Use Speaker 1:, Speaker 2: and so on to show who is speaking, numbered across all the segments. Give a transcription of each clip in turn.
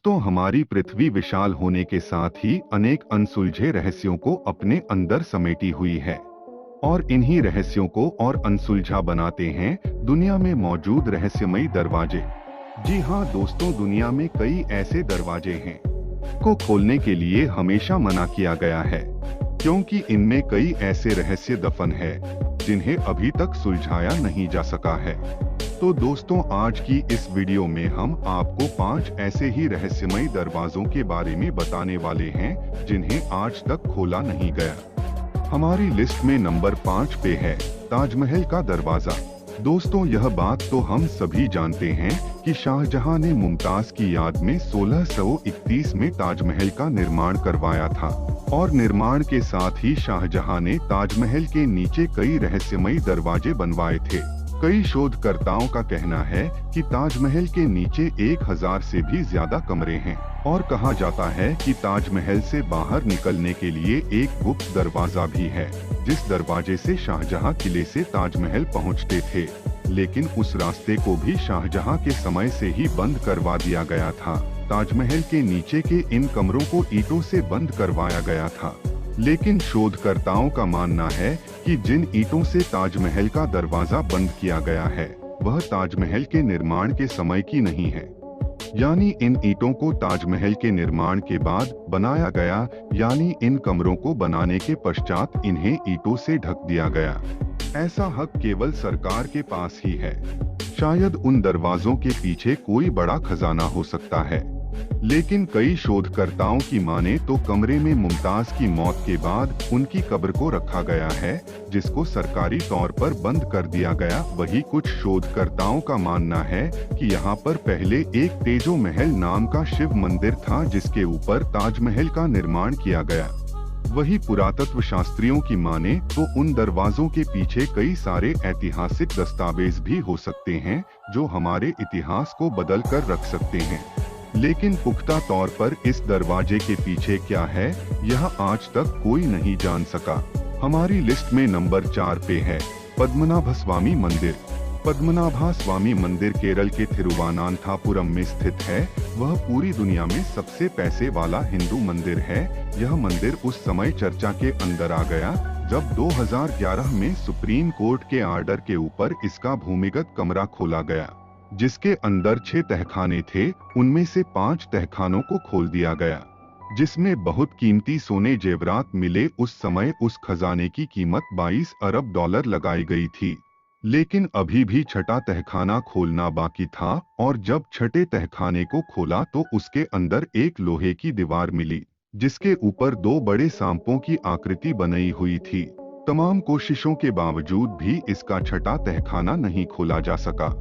Speaker 1: दोस्तों, हमारी पृथ्वी विशाल होने के साथ ही अनेक अनसुलझे रहस्यों को अपने अंदर समेटी हुई है और इन्हीं रहस्यों को और अनसुलझा बनाते हैं दुनिया में मौजूद रहस्यमयी दरवाजे। जी हाँ दोस्तों, दुनिया में कई ऐसे दरवाजे हैं को खोलने के लिए हमेशा मना किया गया है, क्योंकि इनमें कई ऐसे रहस्य दफन है जिन्हें अभी तक सुलझाया नहीं जा सका है। तो दोस्तों, आज की इस वीडियो में हम आपको 5 ऐसे ही रहस्यमयी दरवाजों के बारे में बताने वाले हैं जिन्हें आज तक खोला नहीं गया। हमारी लिस्ट में नंबर 5 पे है ताजमहल का दरवाजा। दोस्तों, यह बात तो हम सभी जानते हैं कि शाहजहां ने मुमताज की याद में 1631 में ताजमहल का निर्माण करवाया था और निर्माण के साथ ही शाहजहां ने ताजमहल के नीचे कई रहस्यमयी दरवाजे बनवाए थे। कई शोधकर्ताओं का कहना है कि ताजमहल के नीचे 1000 से भी ज्यादा कमरे हैं और कहा जाता है कि ताजमहल से बाहर निकलने के लिए एक गुप्त दरवाजा भी है, जिस दरवाजे से शाहजहां किले से ताजमहल पहुंचते थे, लेकिन उस रास्ते को भी शाहजहां के समय से ही बंद करवा दिया गया था। ताजमहल के नीचे के इन कमरों को ईंटों से बंद करवाया गया था, लेकिन शोधकर्ताओं का मानना है कि जिन ईंटों से ताजमहल का दरवाजा बंद किया गया है वह ताजमहल के निर्माण के समय की नहीं है, यानी इन ईंटों को ताजमहल के निर्माण के बाद बनाया गया, यानी इन कमरों को बनाने के पश्चात इन्हें ईंटों से ढक दिया गया। ऐसा हक केवल सरकार के पास ही है। शायद उन दरवाजों के पीछे कोई बड़ा खजाना हो सकता है, लेकिन कई शोधकर्ताओं की माने तो कमरे में मुमताज की मौत के बाद उनकी कब्र को रखा गया है, जिसको सरकारी तौर पर बंद कर दिया गया। वही कुछ शोधकर्ताओं का मानना है कि यहाँ पर पहले एक तेजो महल नाम का शिव मंदिर था, जिसके ऊपर ताजमहल का निर्माण किया गया। वही पुरातत्व शास्त्रियों की माने तो उन दरवाजों के पीछे कई सारे ऐतिहासिक दस्तावेज भी हो सकते हैं जो हमारे इतिहास को बदल कर रख सकते हैं, लेकिन पुख्ता तौर पर इस दरवाजे के पीछे क्या है यह आज तक कोई नहीं जान सका। हमारी लिस्ट में नंबर 4 पे है पद्मनाभ स्वामी मंदिर। पद्मनाभा स्वामी मंदिर केरल के थिरुवानांथापुरम में स्थित है। वह पूरी दुनिया में सबसे पैसे वाला हिंदू मंदिर है। यह मंदिर उस समय चर्चा के अंदर आ गया जब 2011 में सुप्रीम कोर्ट के आर्डर के ऊपर इसका भूमिगत कमरा खोला गया, जिसके अंदर 6 तहखाने थे। उनमें से 5 तहखानों को खोल दिया गया, जिसमें बहुत कीमती सोने जेवरात मिले। उस समय उस खजाने की कीमत 22 अरब डॉलर लगाई गई थी, लेकिन अभी भी 6ठा तहखाना खोलना बाकी था और जब 6ठे तहखाने को खोला तो उसके अंदर एक लोहे की दीवार मिली, जिसके ऊपर 2 बड़े सांपों की आकृति बनाई हुई थी। तमाम कोशिशों के बावजूद भी इसका 6ठा तहखाना नहीं खोला जा सका।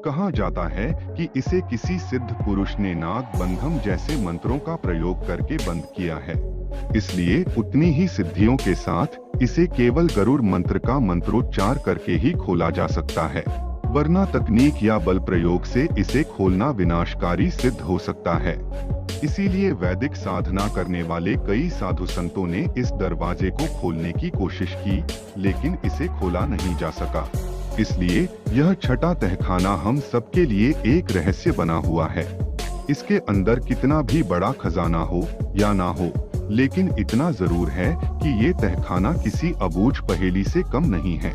Speaker 1: कहा जाता है कि इसे किसी सिद्ध पुरुष ने नाग बंधम जैसे मंत्रों का प्रयोग करके बंद किया है, इसलिए उतनी ही सिद्धियों के साथ इसे केवल गरुड़ मंत्र का मंत्रोच्चार करके ही खोला जा सकता है, वरना तकनीक या बल प्रयोग से इसे खोलना विनाशकारी सिद्ध हो सकता है। इसीलिए वैदिक साधना करने वाले कई साधु संतों ने इस दरवाजे को खोलने की कोशिश की, लेकिन इसे खोला नहीं जा सका। इसलिए यह 6ठा तहखाना हम सबके लिए एक रहस्य बना हुआ है। इसके अंदर कितना भी बड़ा खजाना हो या ना हो, लेकिन इतना जरूर है कि ये तहखाना किसी अबूझ पहेली से कम नहीं है।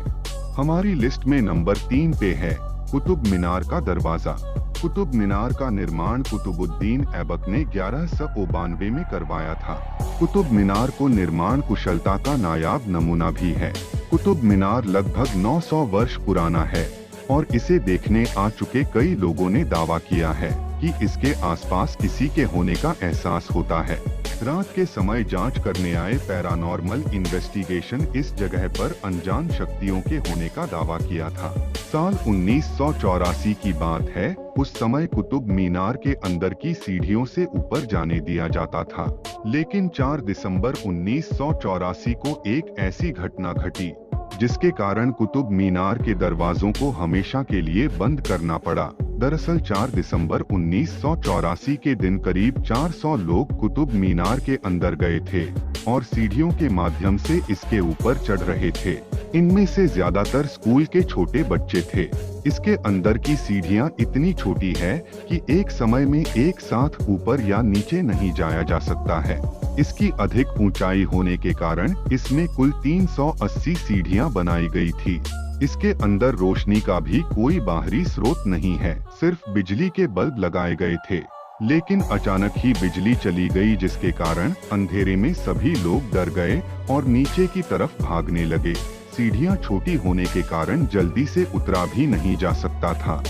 Speaker 1: हमारी लिस्ट में नंबर 3 पे है कुतुब मीनार का दरवाजा। कुतुब मीनार का निर्माण कुतुबुद्दीन ऐबक ने 1192 में करवाया था। कुतुब मीनार को निर्माण कुशलता का नायाब नमूना भी है। कुतुब मीनार लगभग 900 वर्ष पुराना है और इसे देखने आ चुके कई लोगों ने दावा किया है कि इसके आसपास किसी के होने का एहसास होता है। रात के समय जांच करने आए पैरानॉर्मल इन्वेस्टिगेशन इस जगह पर अनजान शक्तियों के होने का दावा किया था। साल 1984 की बात है। उस समय कुतुब मीनार के अंदर की सीढ़ियों से ऊपर जाने दिया जाता था, लेकिन 4 दिसंबर 1984 को एक ऐसी घटना घटी जिसके कारण कुतुब मीनार के दरवाजों को हमेशा के लिए बंद करना पड़ा। दरअसल 4 दिसंबर 1984 के दिन करीब 400 लोग कुतुब मीनार के अंदर गए थे और सीढ़ियों के माध्यम से इसके ऊपर चढ़ रहे थे। इनमें से ज्यादातर स्कूल के छोटे बच्चे थे। इसके अंदर की सीढ़ियां इतनी छोटी है कि एक समय में एक साथ ऊपर या नीचे नहीं जाया जा सकता है। इसकी अधिक ऊंचाई होने के कारण इसमें कुल 380 सीढ़ियां बनाई गई थी। इसके अंदर रोशनी का भी कोई बाहरी स्रोत नहीं है, सिर्फ बिजली के बल्ब लगाए गए थे। लेकिन अचानक ही बिजली चली गई, जिसके कारण अंधेरे में सभी लोग डर गए और नीचे की तरफ भागने लगे। सीढ़ियां छोटी होने के कारण जल्दी से उतरा भी नहीं जा सकता था।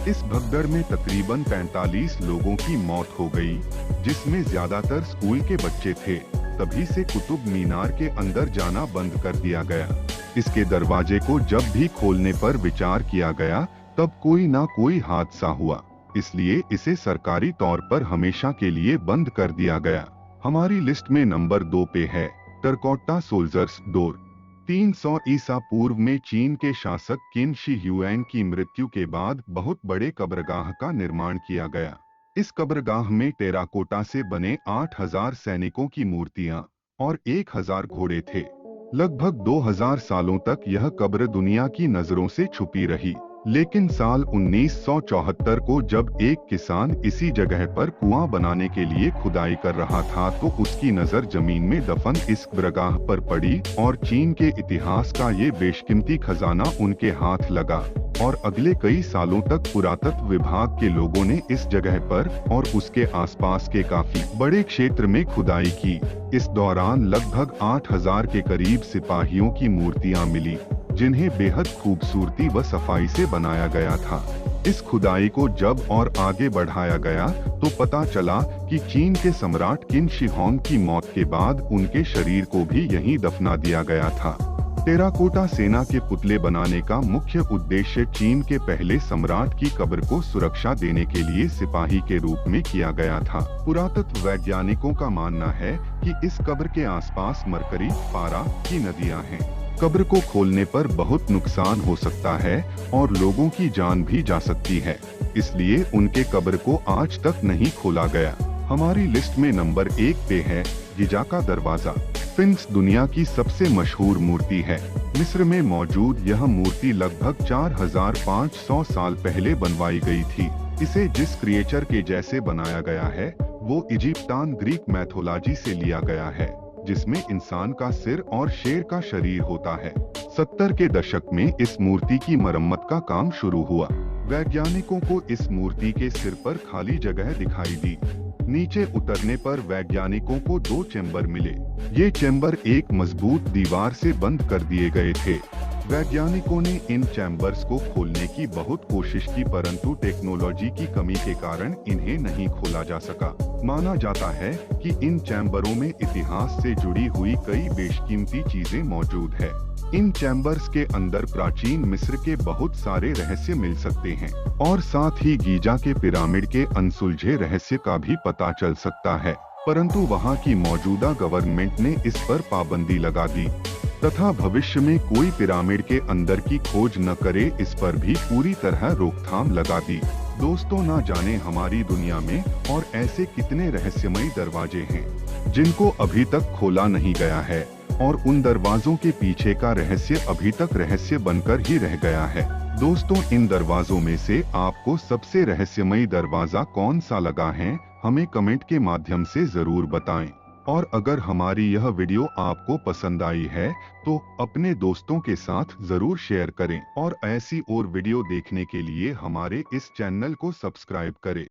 Speaker 1: इस भगदड़ में तकरीबन 45 लोगों की मौत हो गई, जिसमें ज्यादातर स्कूल के बच्चे थे। तभी से कुतुब मीनार के अंदर जाना बंद कर दिया गया। इसके दरवाजे को जब भी खोलने पर विचार किया गया, तब कोई ना कोई हादसा हुआ, इसलिए इसे सरकारी तौर पर हमेशा के लिए बंद कर दिया गया। हमारी लिस्ट में नंबर 2 पे है टेराकोटा सोल्जर्स डोर। 300 ईसा पूर्व में चीन के शासक किन शी ह्यूएन की मृत्यु के बाद बहुत बड़े कब्रगाह का निर्माण किया गया। इस कब्रगाह में टेराकोटा से बने 8000 सैनिकों की मूर्तियां और 1000 घोड़े थे। लगभग 2000 सालों तक यह कब्र दुनिया की नजरों से छुपी रही, लेकिन साल 1974 को जब एक किसान इसी जगह पर कुआं बनाने के लिए खुदाई कर रहा था, तो उसकी नजर जमीन में दफन इस कब्रगाह पर पड़ी और चीन के इतिहास का ये बेशकीमती खजाना उनके हाथ लगा। और अगले कई सालों तक पुरातत्व विभाग के लोगों ने इस जगह पर और उसके आसपास के काफी बड़े क्षेत्र में खुदाई की। इस दौरान लगभग 8000 के करीब सिपाहियों की मूर्तियां मिली, जिन्हें बेहद खूबसूरती व सफाई से बनाया गया था। इस खुदाई को जब और आगे बढ़ाया गया तो पता चला कि चीन के सम्राट किन शी हुआंग की मौत के बाद उनके शरीर को भी यहीं दफना दिया गया था। टेराकोटा सेना के पुतले बनाने का मुख्य उद्देश्य चीन के पहले सम्राट की कब्र को सुरक्षा देने के लिए सिपाही के रूप में किया गया था। पुरातत्व वैज्ञानिकों का मानना है कि इस कब्र के आसपास मरकरी, पारा की नदियां हैं। कब्र को खोलने पर बहुत नुकसान हो सकता है और लोगों की जान भी जा सकती है, इसलिए उनके कब्र को आज तक नहीं खोला गया। हमारी लिस्ट में नंबर 1 पे है गिजा का दरवाजा। स्फिंक्स दुनिया की सबसे मशहूर मूर्ति है। मिस्र में मौजूद यह मूर्ति लगभग 4500 साल पहले बनवाई गई थी। इसे जिस क्रिएचर के जैसे बनाया गया है वो इजिप्टान ग्रीक मैथोलॉजी से लिया गया है, जिसमें इंसान का सिर और शेर का शरीर होता है। 70 के दशक में इस मूर्ति की मरम्मत का काम शुरू हुआ। वैज्ञानिकों को इस मूर्ति के सिर पर खाली जगह दिखाई दी। नीचे उतरने पर वैज्ञानिकों को 2 चेंबर मिले। ये चेंबर एक मजबूत दीवार से बंद कर दिए गए थे। वैज्ञानिकों ने इन चैम्बर्स को खोलने की बहुत कोशिश की, परंतु टेक्नोलॉजी की कमी के कारण इन्हें नहीं खोला जा सका। माना जाता है कि इन चैम्बरों में इतिहास से जुड़ी हुई कई बेशकीमती चीजें मौजूद है। इन चैम्बर्स के अंदर प्राचीन मिस्र के बहुत सारे रहस्य मिल सकते हैं और साथ ही गीजा के पिरामिड के अनसुलझे रहस्य का भी पता चल सकता है, परंतु वहां की मौजूदा गवर्नमेंट ने इस पर पाबंदी लगा दी तथा भविष्य में कोई पिरामिड के अंदर की खोज न करे, इस पर भी पूरी तरह रोकथाम लगा दी। दोस्तों, ना जाने हमारी दुनिया में और ऐसे कितने रहस्यमयी दरवाजे हैं जिनको अभी तक खोला नहीं गया है और उन दरवाजों के पीछे का रहस्य अभी तक रहस्य बनकर ही रह गया है। दोस्तों, इन दरवाजों में से आपको सबसे रहस्यमयी दरवाजा कौन सा लगा है, हमें कमेंट के माध्यम से जरूर बताएं। और अगर हमारी यह वीडियो आपको पसंद आई है तो अपने दोस्तों के साथ जरूर शेयर करें और ऐसी और वीडियो देखने के लिए हमारे इस चैनल को सब्सक्राइब करें।